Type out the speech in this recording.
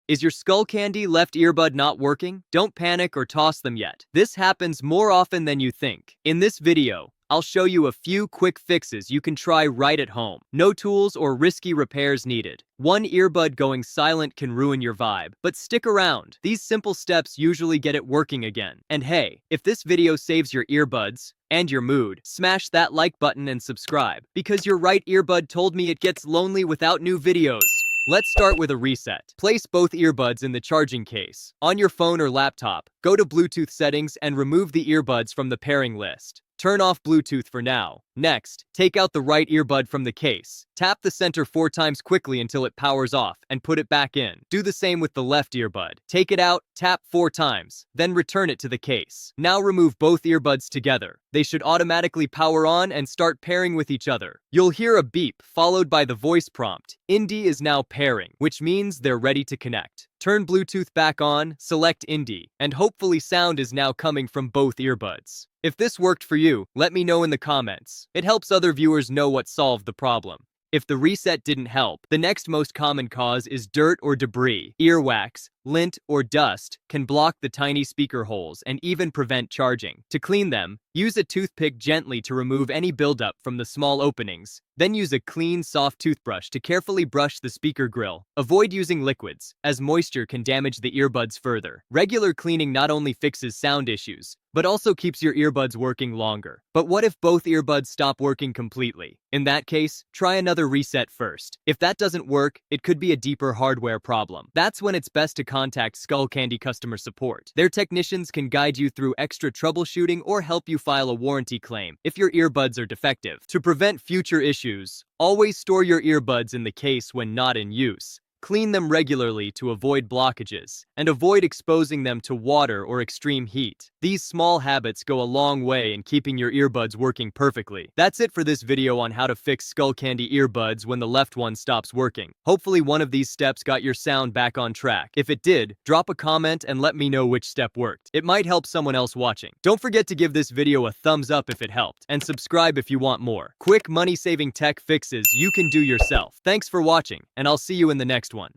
Is your Skullcandy left earbud not working? Don't panic or toss them yet. This happens more often than you think. In this video, I'll show you a few quick fixes you can try right at home. No tools or risky repairs needed. One earbud going silent can ruin your vibe, but stick around. These simple steps usually get it working again. And hey, if this video saves your earbuds and your mood, smash that like button and subscribe, because your right earbud told me it gets lonely without new videos. Let's start with a reset. Place both earbuds in the charging case. On your phone or laptop, go to Bluetooth settings and remove the earbuds from the pairing list. Turn off Bluetooth for now. Next, take out the right earbud from the case. Tap the center 4 times quickly until it powers off and put it back in. Do the same with the left earbud. Take it out, tap 4 times, then return it to the case. Now remove both earbuds together. They should automatically power on and start pairing with each other. You'll hear a beep followed by the voice prompt. Indie is now pairing, which means they're ready to connect. Turn Bluetooth back on, select Indie, and hopefully sound is now coming from both earbuds. If this worked for you, let me know in the comments. It helps other viewers know what solved the problem. If the reset didn't help, the next most common cause is dirt or debris. Earwax, lint, or dust can block the tiny speaker holes and even prevent charging. To clean them, use a toothpick gently to remove any buildup from the small openings. Then use a clean, soft toothbrush to carefully brush the speaker grill. Avoid using liquids, as moisture can damage the earbuds further. Regular cleaning not only fixes sound issues, but also keeps your earbuds working longer. But what if both earbuds stop working completely? In that case, try another reset first. If that doesn't work, it could be a deeper hardware problem. That's when it's best to contact Skullcandy customer support. Their technicians can guide you through extra troubleshooting or help you file a warranty claim if your earbuds are defective. To prevent future issues, always store your earbuds in the case when not in use. Clean them regularly to avoid blockages, and avoid exposing them to water or extreme heat. These small habits go a long way in keeping your earbuds working perfectly. That's it for this video on how to fix Skullcandy earbuds when the left one stops working. Hopefully one of these steps got your sound back on track. If it did, drop a comment and let me know which step worked. It might help someone else watching. Don't forget to give this video a thumbs up if it helped, and subscribe if you want more. Quick money-saving tech fixes you can do yourself. Thanks for watching, and I'll see you in the next one.